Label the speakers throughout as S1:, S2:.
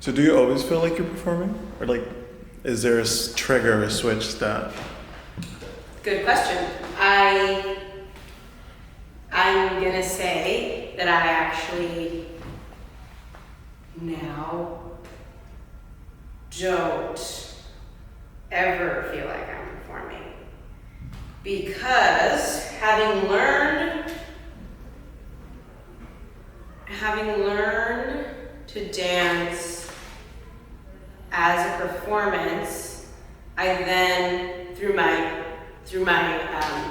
S1: So do you always feel like you're performing? Or like, is there a trigger, a switch that...
S2: Good question. I'm gonna say that I actually now don't ever feel like I'm performing. Because having learned to dance as a performance, I then, through my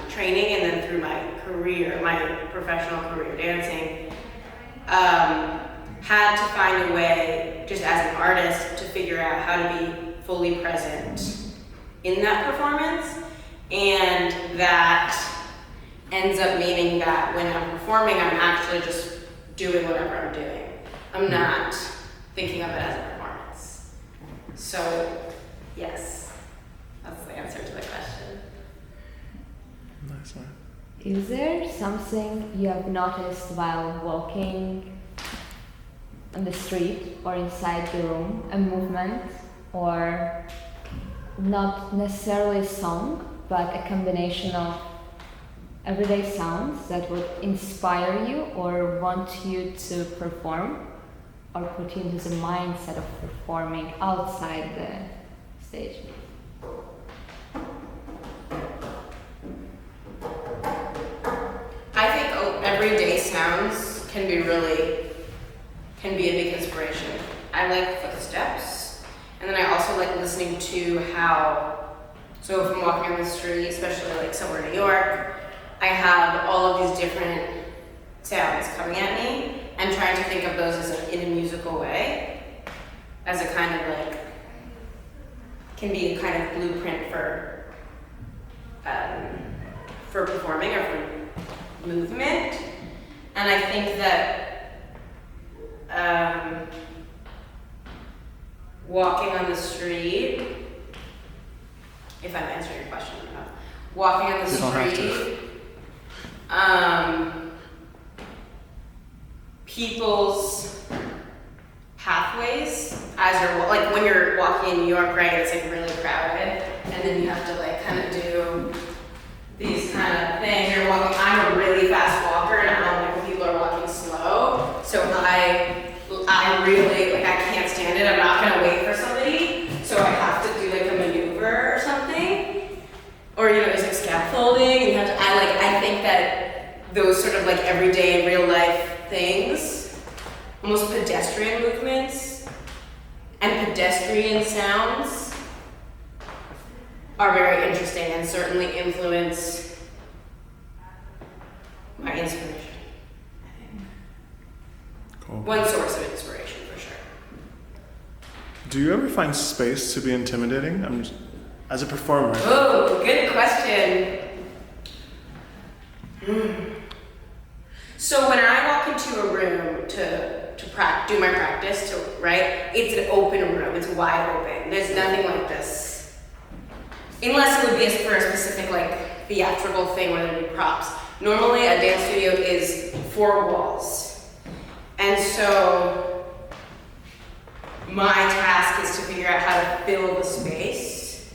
S2: training and then through my career, my professional career dancing, had to find a way, just as an artist, to figure out how to be fully present in that performance. And that ends up meaning that when I'm performing, I'm actually just doing whatever I'm doing. I'm not thinking of it as a performance. So, yes, that's the answer to the question.
S1: Nice one.
S3: Is there something you have noticed while walking on the street or inside the room, a movement, or not necessarily a song, but a combination of everyday sounds that would inspire you or want you to perform or put you into the mindset of performing outside the stage?
S2: I think everyday sounds can be a big inspiration. I like footsteps, and then I also like listening to so if I'm walking on the street, especially like somewhere in New York, I have all of these different sounds coming at me and trying to think of those as in a musical way, as a kind of like, can be a kind of blueprint for performing or for movement. And I think that walking on the street, if I'm answering your question or not, walking on the street, people's pathways as you're like when you're walking in New York, right? It's like really crowded, and then you have to like kind of do these kind of things. You're walking. I'm a really fast walker, and I don't like when people are walking slow. So I really like I can't stand it. I'm not gonna wait for somebody, so I have to do like a maneuver or something, or there's like scaffolding. And you have to. I think that those sort of like everyday real life things, almost pedestrian movements and pedestrian sounds, are very interesting and certainly influence my inspiration, I think.
S1: Cool.
S2: One source of inspiration, for sure.
S1: Do you ever find space to be intimidating? As a performer.
S2: Oh, good question. So when I walk into a room to do my practice, right, it's an open room, it's wide open. There's nothing like this. Unless it would be for a specific like theatrical thing where there'd be props. Normally a dance studio is 4 walls. And so my task is to figure out how to fill the space,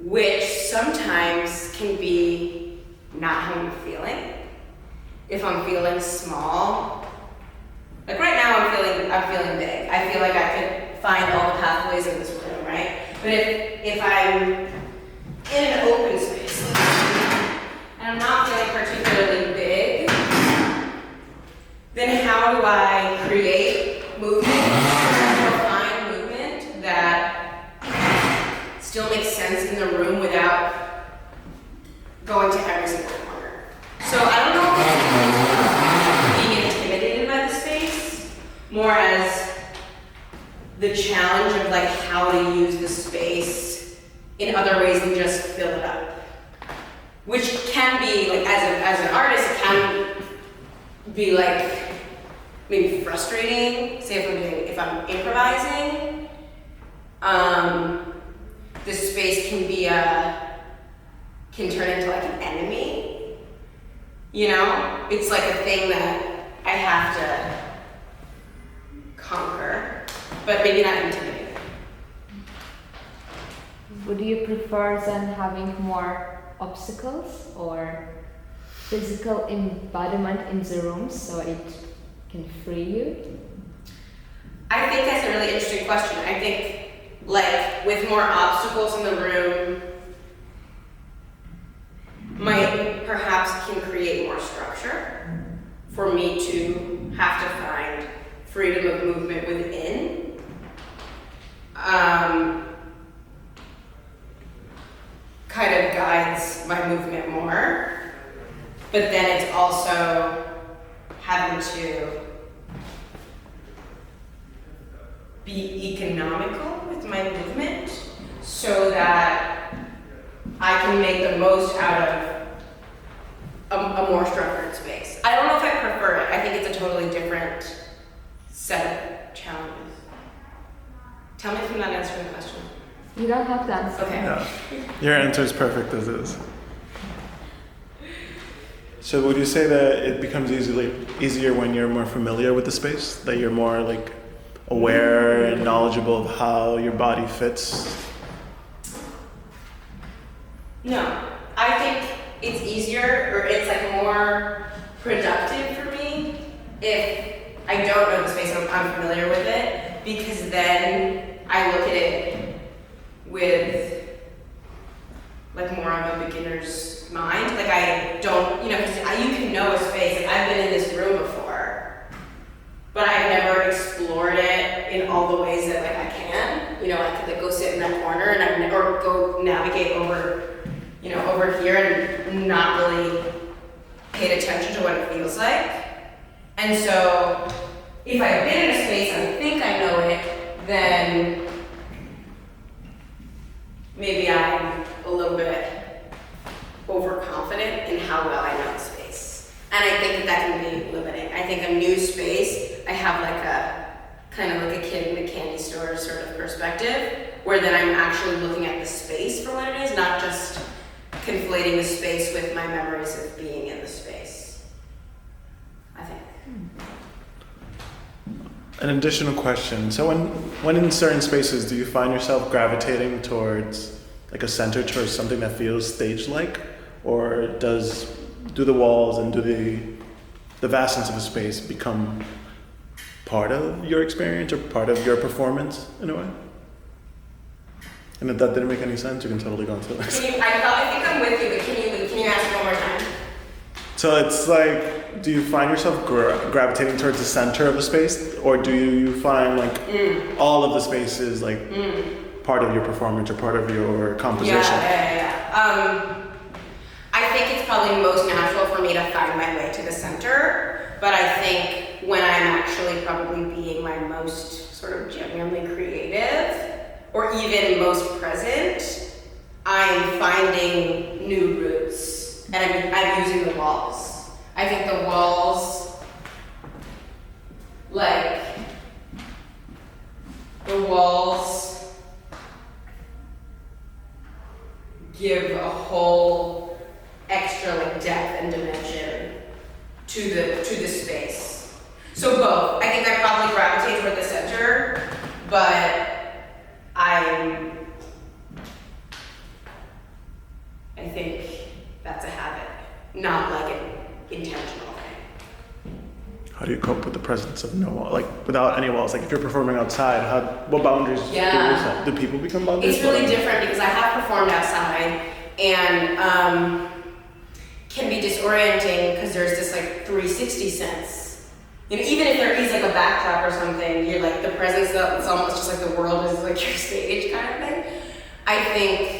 S2: which sometimes can be not how I'm feeling. If I'm feeling small, like right now I'm feeling big. I feel like I could find all the pathways in this room, right? But if I'm in an open space and I'm not feeling particularly big, then how do I create movement, find movement that still makes sense in the room without going to every single corner? So I don't know if it's being intimidated by the space, more as the challenge of like how to use the space in other ways than just fill it up. Which can be, like as an artist, it can be like maybe frustrating. Say if I'm improvising, the space can turn into like an enemy. It's like a thing that I have to conquer. but maybe not intimidating.
S3: Would you prefer then having more obstacles or physical embodiment in the room so it can free you?
S2: I think that's a really interesting question. I think, like, with more obstacles in the room, might perhaps can create more structure for me to have to find freedom of movement within. Kind of guides my movement more, but then it's also having to be economical with my movement so that I can make the most out of a more structured space. I don't know if I prefer it. I think it's a totally different set of challenges. Tell me if I'm not answering the question.
S3: You don't have to answer.
S2: Okay.
S1: Yeah. Your answer is perfect as is. So would you say that it becomes easier when you're more familiar with the space? That you're more like aware and knowledgeable of how your body fits?
S2: No, I think it's easier or it's like more productive for me if I don't know the space and I'm familiar with it, because then I look at it with like more of a beginner's mind. Like I don't, because you can know a space. Like I've been in this room before, but I've never explored it in all the ways that like I can. I could like go sit in that corner and I've never go navigate over, over here and not really paid attention to what it feels like. And so if I've been in a space and I think I know it, then maybe I'm a little bit overconfident in how well I know the space. And I think that can be limiting. I think a new space, I have like a kind of like a kid in a candy store sort of perspective, where then I'm actually looking at the space for what it is, not just conflating the space with my memories of being in the space, I think.
S1: An additional question. So when in certain spaces, do you find yourself gravitating towards like a center, towards something that feels stage-like? Or do the walls and do the vastness of a space become part of your experience or part of your performance in a way? And if that didn't make any sense, you can totally go into it.
S2: I think I'm with you, but can you ask one more time?
S1: So it's like, do you find yourself gravitating towards the center of a space, or do you find like all of the spaces like part of your performance or part of your composition?
S2: Yeah. I think it's probably most natural for me to find my way to the center, but I think when I'm actually probably being my most sort of genuinely creative, or even most present, I'm finding new routes, and I'm using the walls. I think the walls, give a whole extra depth and dimension to the space. So both. I think I probably gravitate toward the center, but I think that's a habit, not like an intentional thing.
S1: How do you cope with the presence of no wall, without any walls? Like if you're performing outside, what boundaries do you set? Do people become boundaries?
S2: It's really different because I have performed outside and can be disorienting because there's this 360 sense. Even if there is a backdrop or something, you're the presence, it's almost just the world is your stage kind of thing. I think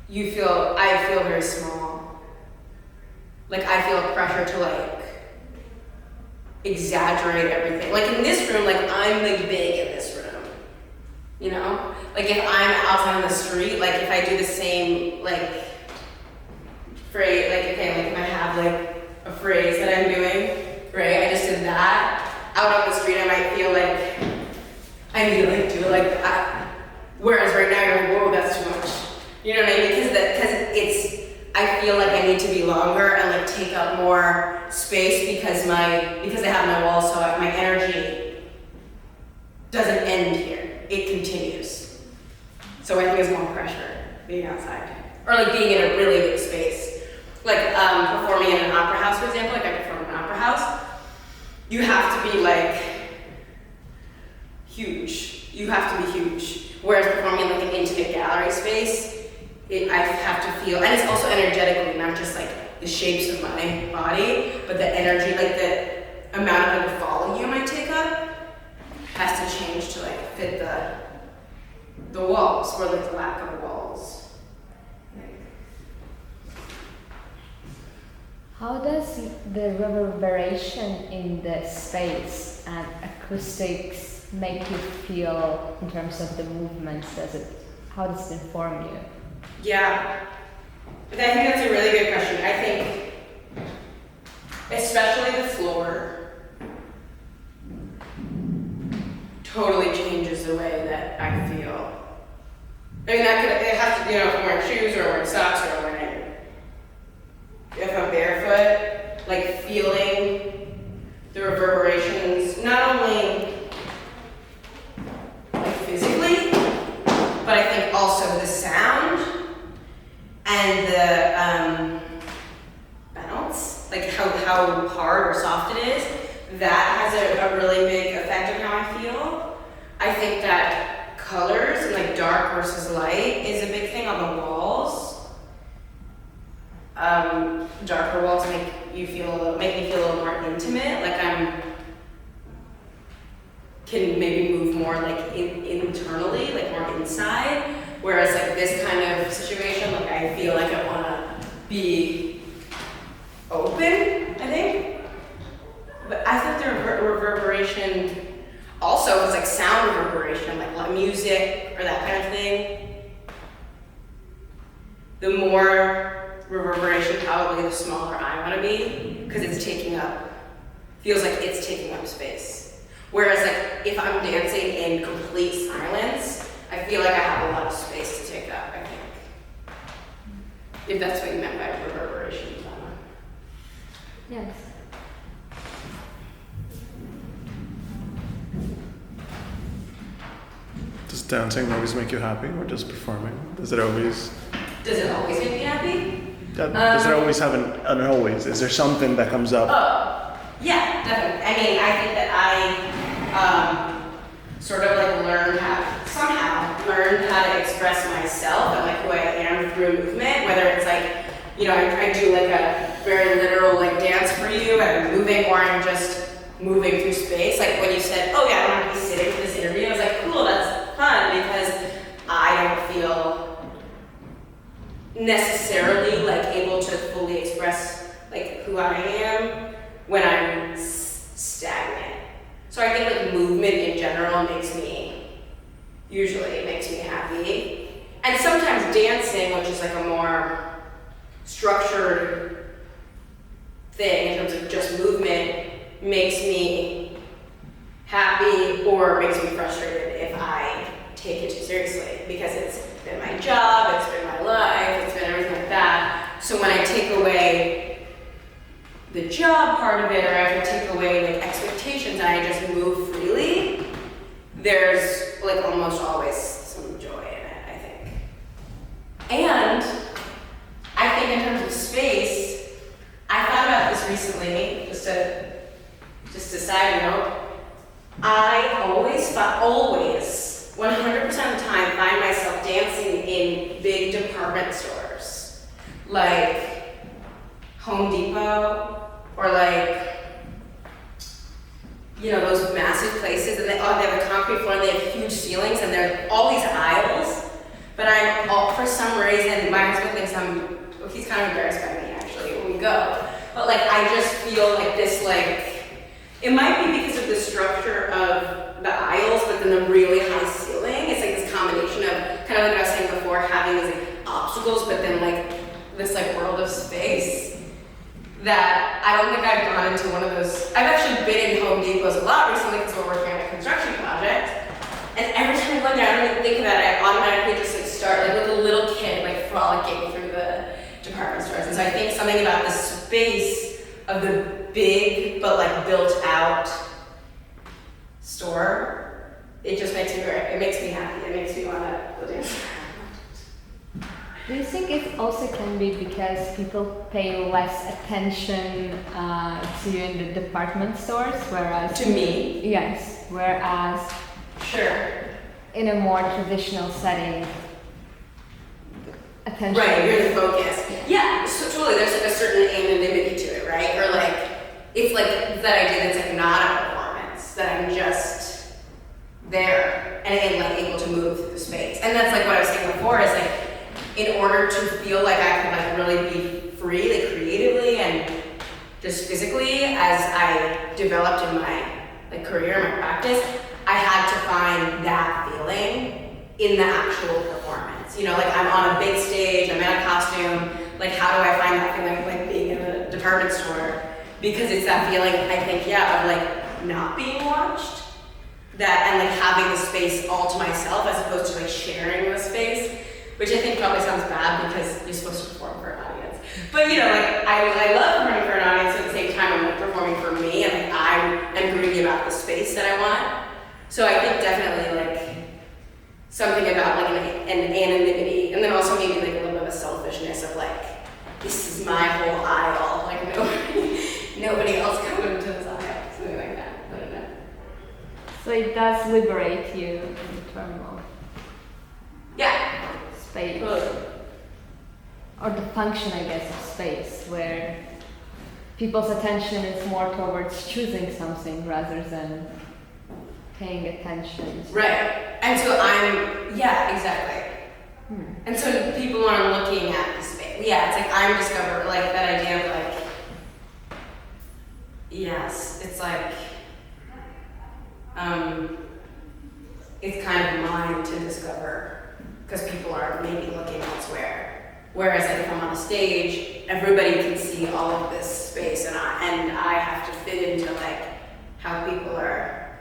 S2: I feel very small. I feel a pressure to exaggerate everything. In this room, I'm big in this room. If I'm outside on the street, if I do the same phrase, if I have a phrase that I'm doing, right? I just did that. Out on the street, I might feel I need to do that. Whereas right now, you're whoa, that's too much. You know what I mean? Because I feel I need to be longer and take up more space because I have no walls, so my energy doesn't end here. It continues. So I think it's more pressure being outside. Or like being in a really big space. Like performing in an opera house, for example, like I perform in an opera house, you have to be like huge. You have to be huge. Whereas performing in like an intimate gallery space, I have to feel, and it's also energetically, not just like the shapes of my body, but the energy, like the amount of like volume I take up has to change to like fit the walls, or like the lack of walls.
S3: How does the reverberation in the space and acoustics make you feel in terms of the movements? How does it inform you?
S2: Yeah, I think that's a really good question. I think, especially the floor, totally changes the way that I feel. I mean, it has to, if I'm wearing shoes or I'm wearing socks or I'm wearing, if I'm barefoot, like feeling the reverberations, not only like physically, but I think also the sound and the bounce, like how hard or soft it is, that has a really big effect on how I feel. I think that colors and like dark versus light is a big thing on the walls. Darker walls make me feel a little more intimate, like can maybe move more like internally, like more inside. Whereas like this kind of situation, like I feel like I want to be open, I think. But I think the reverberation also is like sound reverberation, like music or that kind of thing. The more reverberation, probably the smaller I want to be, because feels like it's taking up space. Whereas like if I'm dancing in complete silence, I feel like I have a lot of space to take up, I think. If that's what you meant by reverberation.
S3: Yes.
S1: Does dancing always make you happy, or just performing? Does it always
S2: make me happy?
S1: Does it always have an always? Is there something that comes up?
S2: Oh, yeah, definitely. I mean, I think that I sort of like learned how to express myself and like who I am through movement, whether it's like, I do like a very literal like dance for you and I'm moving, or I'm just moving through space. Like when you said, oh yeah, I don't have to be sitting for this interview, I was like, cool, that's fun, because I don't feel necessarily like able to fully express like who I am when I'm stagnant. So I think like movement in general usually makes me happy. And sometimes dancing, which is like a more structured thing in terms of just movement, makes me happy or makes me frustrated if I take it too seriously, because it's been my job, it's been my life, it's been everything like that. So when I take away the job part of it, or if I take away like expectations and I just move freely, there's like almost always some joy in it, I think. And I think in terms of space, I thought about this recently, just a side note. I always, 100% of the time, find myself dancing in big department stores, like Home Depot, or like, those massive places, and they have a concrete floor, and they have huge ceilings, and there are all these aisles. But for some reason, my husband thinks he's kind of embarrassed by me actually when we go. But like, I just feel like this, like, it might be because of the structure of the aisles, but then the really high ceiling. It's like this combination of, kind of like I was saying before, having these like obstacles, but then like this like world of space that I don't think I've gone into one of those. I've actually been in Home Depots a lot recently because we're working on a construction project. And every time I go in there, I don't even think about it. I automatically just like start like with a little kid like frolicking through the department stores. And so I think something about the space of the big but like built out store it just makes me it makes me happy. It makes me want to dance.
S3: Do you think it also can be because people pay less attention to you in the department stores, whereas
S2: To me?
S3: Yes, whereas
S2: Sure.
S3: in a more traditional setting, attention.
S2: Right, you're the focus. Yeah, so totally. There's like a certain anonymity to it, right? Or like, it's like that idea that's like not a performance, that I'm just there and like able to move through the space. And that's like what I was saying before is like, in order to feel like I can like really be free, like creatively and just physically as I developed in my like career, my practice, I had to find that feeling in the actual performance. You know, like I'm on a big stage, I'm in a costume, like how do I find that feeling of like being in a department store? Because it's that feeling, I think, yeah, of like not being watched, that and like having the space all to myself as opposed to like sharing the space, which I think probably sounds bad because you're supposed to perform for an audience. But you know, like I love performing for an audience, at the same time I'm like performing for me and like I am dreaming about the space that I want. So I think definitely like something about like an anonymity, and then also maybe like a little bit of a selfishness of like, this is my whole aisle, like nobody else coming into this aisle, something like that. I don't know.
S3: So it does liberate you in terms of
S2: Yeah.
S3: space,
S2: Totally.
S3: or the function, I guess, of space, where people's attention is more towards choosing something rather than paying attention.
S2: Right. And so yeah, exactly. And so people are looking at the space. Yeah, it's like I'm discovering, like that idea of like, yes, it's like, it's kind of mine to discover because people are maybe looking elsewhere. Whereas like if I'm on a stage, everybody can see all of this space and I have to fit into like how people are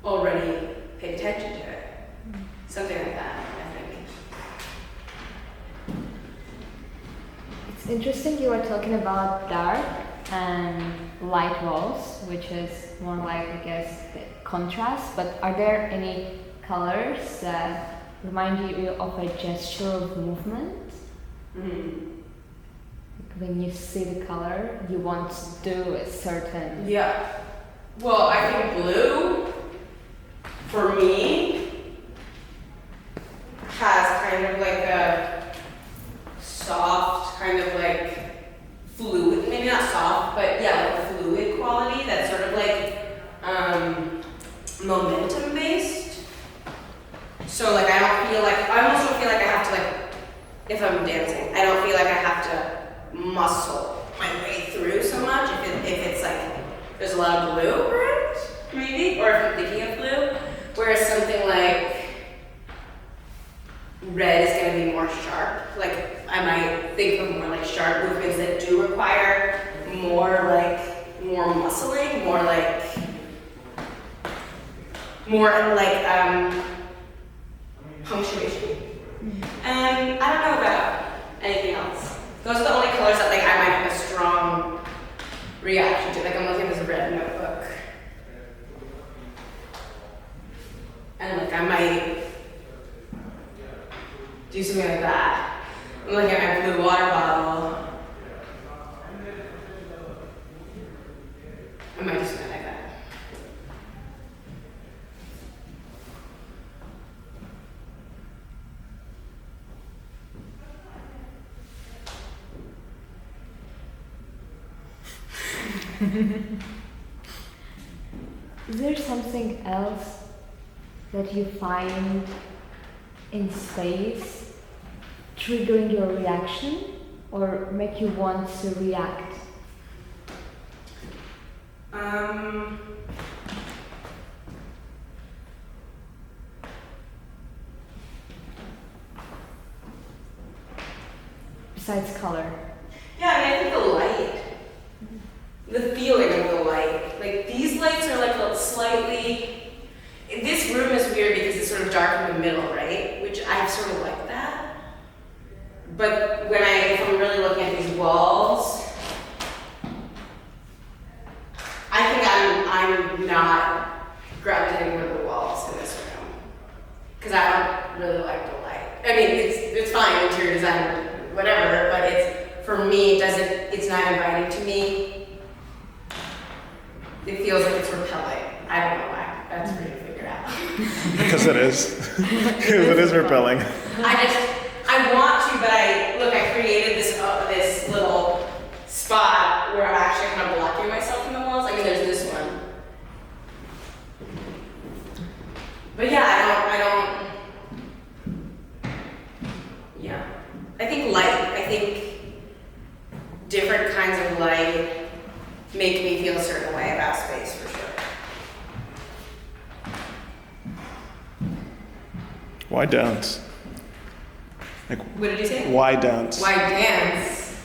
S2: already paid attention to it. Something like that, I think.
S3: It's interesting you were talking about dark and light walls, which is more like, I guess, the contrast, but are there any colors that remind you of a gesture of movement? When you see the color, you want to do a certain...
S2: Yeah. Well, I think blue, for me, has kind of like a soft, kind of like fluid, maybe not soft, but yeah, like a fluid quality that's sort of like momentum based. So like I almost don't feel like I have to like, if I'm dancing, I don't feel like I have to muscle my way through so much if it's like, there's a lot of blue around, maybe, or if I'm thinking of blue, whereas something like red is going to be more sharp. Like I might think of more like sharp movements that do require more muscling, more like punctuation. And I don't know about anything else. Those are the only colors that like I might have a strong reaction to. Like I'm looking at this red notebook. And like I might do something like that. I'm looking at my blue water bottle. I might do something like that.
S3: Is there something else that you find in space triggering your reaction or make you want to react? Besides color.
S2: Yeah, I mean, I think the light. The feeling of the light. Like, these lights are like a slightly... This room is weird because it's sort of dark in the middle, right? Which I sort of like that. But if I'm really looking at these walls, I think I'm not gravitating toward the walls. because I don't really like the light. I mean, it's fine, interior design, whatever, but for me, it's not inviting to me. It feels like it's repelling. I don't know why. That's for you to figure out.
S1: Because it is. Because it is repelling.
S2: I want to, but I created this little spot where I'm actually kind of blocking myself from the walls. I mean, there's this one. But yeah, yeah. I think different kinds of light make me feel a certain way about space, for sure.
S1: Why dance? Like,
S2: what did you say?
S1: Why dance?
S2: Why dance?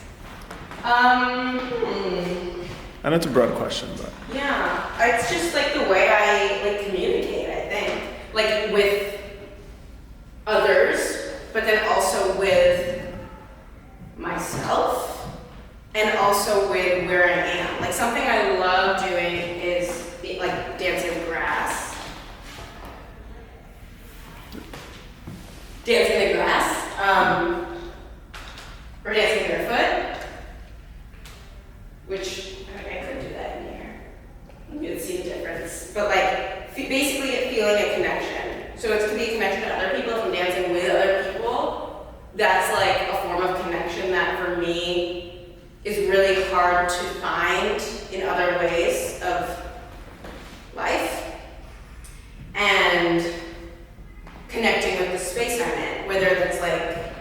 S1: And it's a broad question, but.
S2: Yeah, it's just like the way I communicate, I think. Like with others, but then also with myself, and also with where I am. Like something I love doing is like dancing in grass. Dancing in the grass, or dancing barefoot, which I could do that in here. You'd see the difference. But basically feeling a connection. So it could be a connection to other people from dancing with other people. That's like a form of connection that for me is really hard to find in other ways of life. And connecting with the space I'm in, whether that's like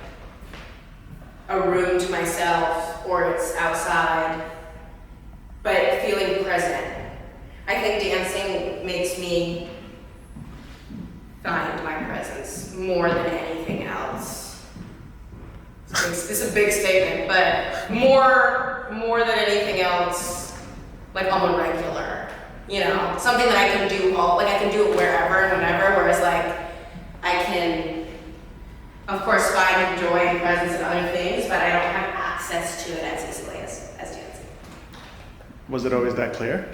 S2: a room to myself or it's outside, but feeling present. I think dancing makes me find my presence more than anything else. It's a big statement, but more than anything else, like on a regular, something that I can do I can do it wherever and whenever, whereas I can, of course, find joy and presence in other things, but I don't have access to it as easily as dancing.
S1: Was it always that clear?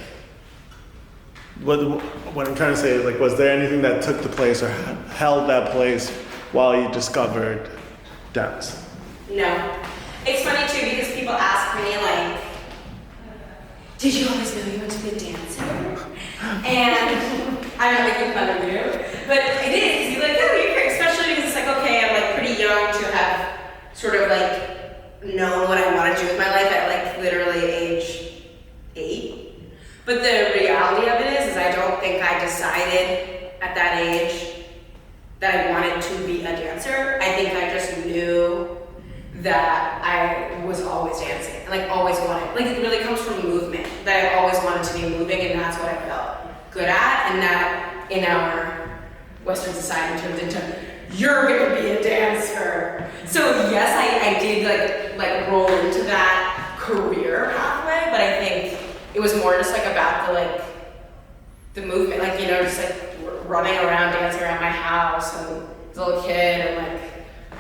S1: What I'm trying to say is, was there anything that took the place or held that place while you discovered dance?
S2: No. It's funny too because people ask me did you always know you wanted to be a dancer? And I'm not making fun of you, but it is. You're like, oh, you're great. Especially because it's okay, I'm pretty young to have sort of known what I want to do with my life at literally age 8. But the reality of it is I don't think I decided at that age that I wanted to be a dancer. I think I just knew that I was always dancing and always wanted. It really comes from movement, that I always wanted to be moving, and that's what I felt good at, and that in our Western society turns into, you're gonna be a dancer. So yes, I did roll into that career pathway, but I think it was more just about the movement, just running around, dancing around my house and as a little kid, and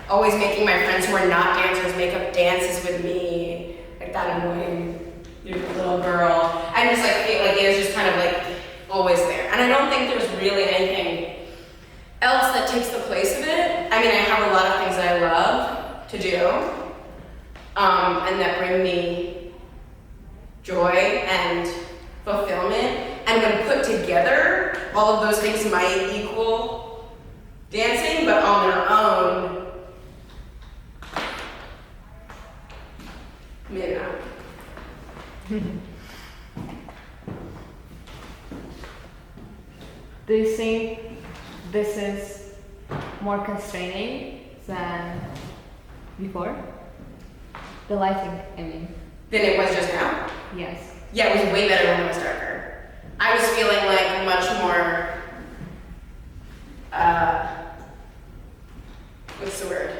S2: always making my friends who are not dancers make up dances with me, that annoying little girl. I just feel it was just kind of always there. And I don't think there's really anything else that takes the place of it. I mean, I have a lot of things that I love to do, and that bring me joy and fulfillment. And when put together, all of those things might equal dancing, but on their own, maybe not.
S3: Do you think this is more constraining than before? The lighting, I mean.
S2: Than it was just now?
S3: Yes.
S2: Yeah, it was way better when it was darker. I was feeling much more, what's the word?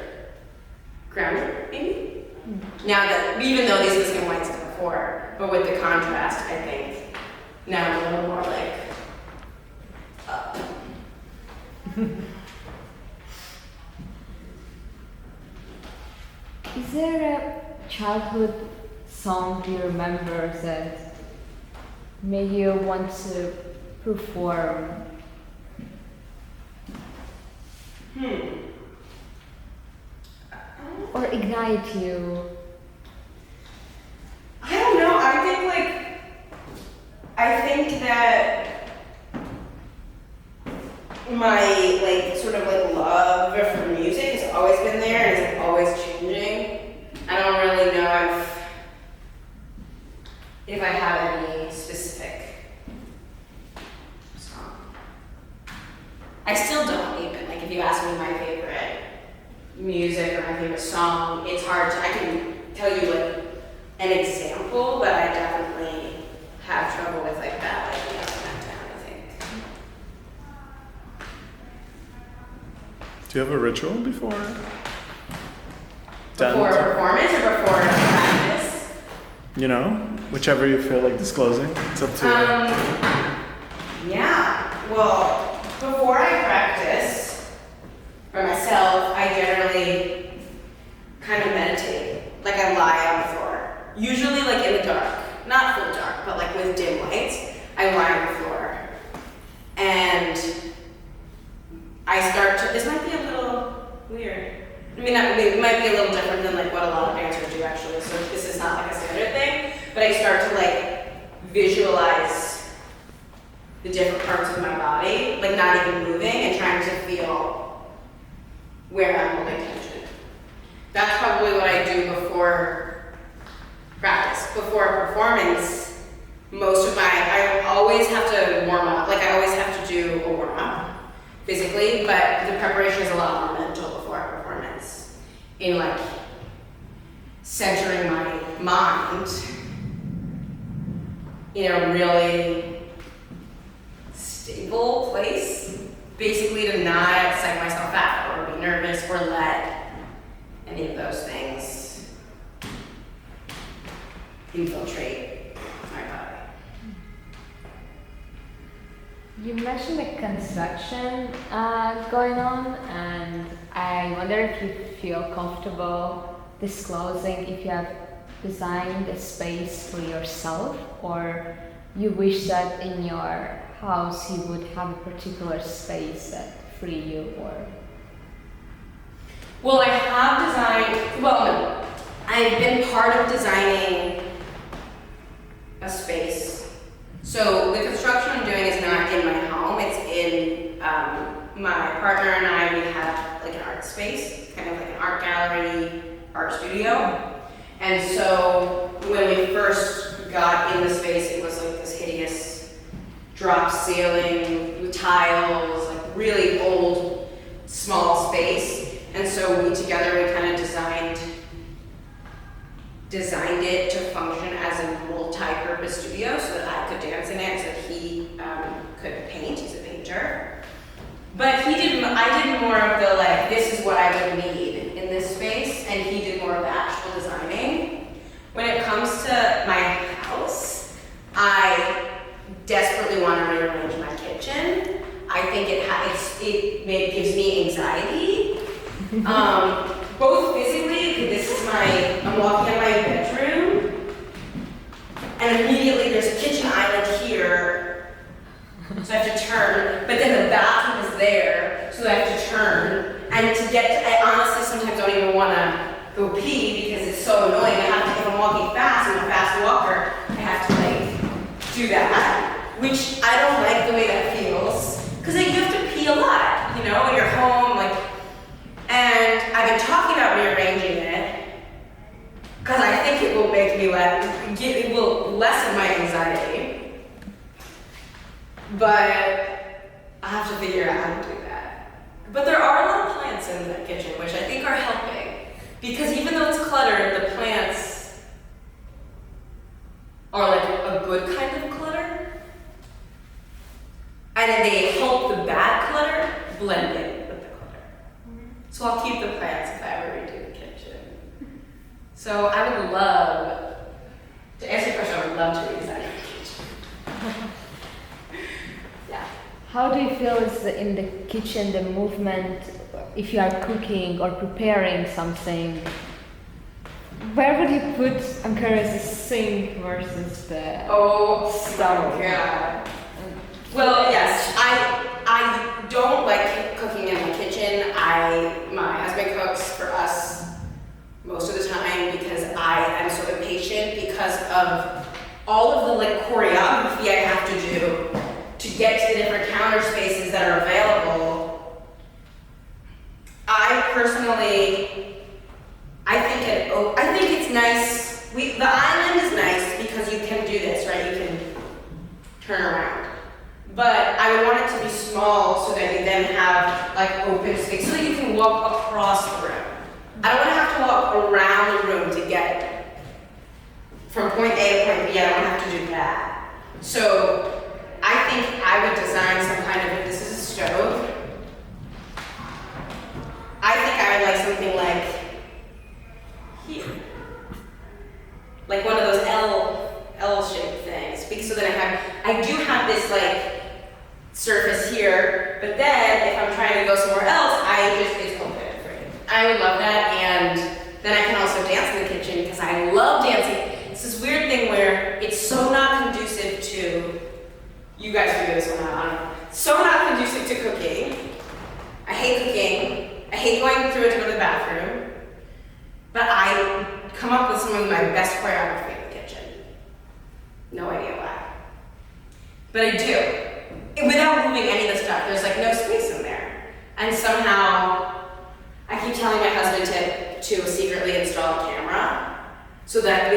S2: Grounded, maybe? Now that, even though these are the same lights as before, but with the contrast, I think, now I'm a little more up.
S3: Is there a childhood song you remember that made you want to perform? Or ignite you?
S2: I don't know. I think that my sort of love for music has always been there and is always changing. I don't really know if I have any specific song. I still don't even. If you ask me my favorite music or my favorite song, it's hard to, I can tell you an example, but I definitely have trouble with that, down, I think.
S1: Do you have a ritual before?
S2: Before a performance or before a practice?
S1: Whichever you feel like disclosing. It's up to you.
S2: Yeah. Well, before I practice for myself, I generally kind of meditate. I lie on the floor. Usually in the dark. Not full dark, but with dim lights. I lie on the floor. And I start to, this might be a little weird. It might be a little different than what a lot of dancers do actually, so this is not a standard thing, but I start to visualize the different parts of my body, not even moving and trying to feel where I'm holding tension. That's probably what I do before practice. Before a performance, I always have to warm up, I always have to do a warm up physically, but the preparation is a lot more mental before a performance. In centering my mind in a really stable place, basically to not psych myself out or be nervous or let any of those things infiltrate my body.
S3: You mentioned the construction going on, and I wonder if you feel comfortable disclosing if you have designed a space for yourself, or you wish that in your house you would have a particular space that free you, or...
S2: Well, I have designed, no, I've been part of designing a space. So the construction I'm doing is not in my home, it's in my partner and I, we have an art space, kind of an art gallery, art studio. And so when we first got in the space, it was this hideous drop ceiling with tiles, really old, small space. And so we kind of designed it to function as a multi-purpose studio so that I could dance in it, so that he could paint. He's a painter. But I did more of the this is what I would need in this space, and he did more of the actual designing. When it comes to my house, I desperately want to rearrange my kitchen. I think it gives me anxiety. Both physically, I'm walking in my bedroom, and immediately there's a kitchen island here, so I have to turn, but then the bathroom is there, so I have to turn, and I honestly sometimes don't even want to go pee because it's so annoying. If I'm walking fast, I'm a fast walker, I have to do that, which I don't like the way that feels, because you have to pee a lot, when you're home, and I've been talking about rearranging it because I think it will make me it will lessen my anxiety. But I have to figure out how to do that. But there are a lot of plants in the kitchen, which I think are helping. Because even though it's cluttered, the plants are a good kind of clutter. And they help the bad clutter blend in. So I'll keep the plants if I ever redo the kitchen. So I would love, to answer your question, I would love to redesign the kitchen. Yeah.
S3: How do you feel is in the kitchen, the movement, if you are cooking or preparing something? Where would you put, I'm curious, the sink versus the stove?
S2: Yeah. Well, yes, I don't like cooking in my kitchen. I because of all of the like choreography I have to do to get to the different counter spaces that are available. I personally, I think it's nice. The island is nice because you can do this, right? You can turn around. But I would want it to be small so that you then have like open space so that you can walk across the room. I don't want to have to walk around the room to get from point A to point B. I don't have to do that. So I think I would design some kind of, this is a stove. I think I would like something like here. Like one of those L-shaped things. So that I do have this like surface here, but then if I'm trying to go somewhere else, it's open and free. I would love that, and then I can also dance in the kitchen because I love dancing. It's this weird thing where it's so not conducive to, you guys figure this one out, I don't know. So not conducive to cooking. I hate cooking. I hate going through it to go to the bathroom. But I come up with some of my best choreography in the kitchen. No idea why. But I do. Without moving any of the stuff, there's like no space in there. And somehow, I keep telling my husband to secretly install a camera so that I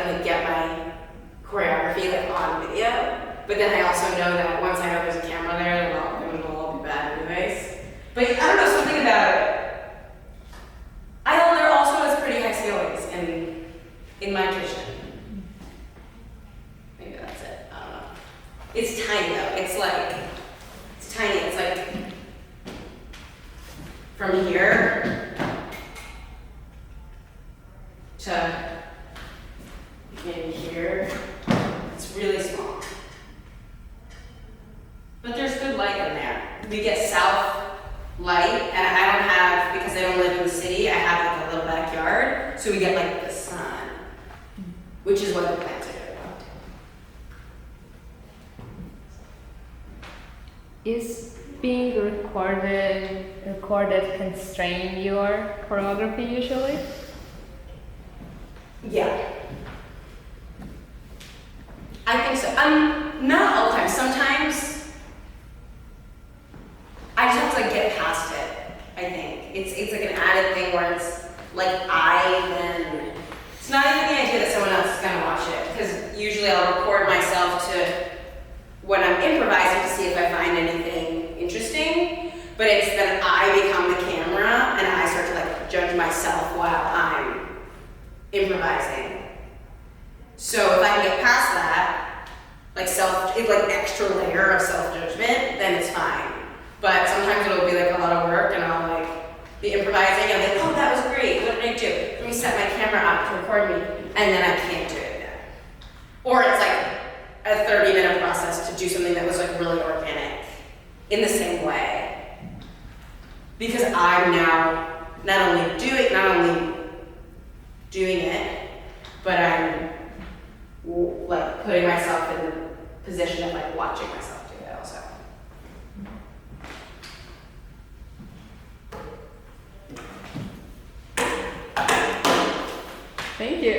S2: can like get my choreography like on video. But then I also know that once I know there's a camera there, then it'll all be bad anyways. But I don't know, something about it. I know there also is pretty high ceilings in my kitchen. Maybe that's it, I don't know. It's tiny though, it's tiny, it's like from here to maybe here, it's really small. But there's good light in there. We get south light, and I don't have, because I don't live in the city, I have like a little backyard, so we get like the sun, which is what the plants are doing.
S3: Is being recorded constrain your choreography usually?
S2: Yeah. I think so. Not all the time. Sometimes I just have to like get past it. I think it's like an added thing where it's like it's not even the idea that someone else is gonna watch it, because usually I'll record myself to when I'm improvising to see if I find anything interesting. But it's that I become the camera and I start to like judge myself while I'm improvising. So if I can get past that, like extra layer of self-judgment, then it's fine. But sometimes it'll be like a lot of work and I'll like be improvising and I'm like, oh, that was great, what did I do? Let me set my camera up to record me, and then I can't do it again. Or it's like a 30-minute process to do something that was like really organic in the same way. Because I'm now not only doing it, but I'm like putting myself in the position of like watching myself do it also.
S3: Thank you.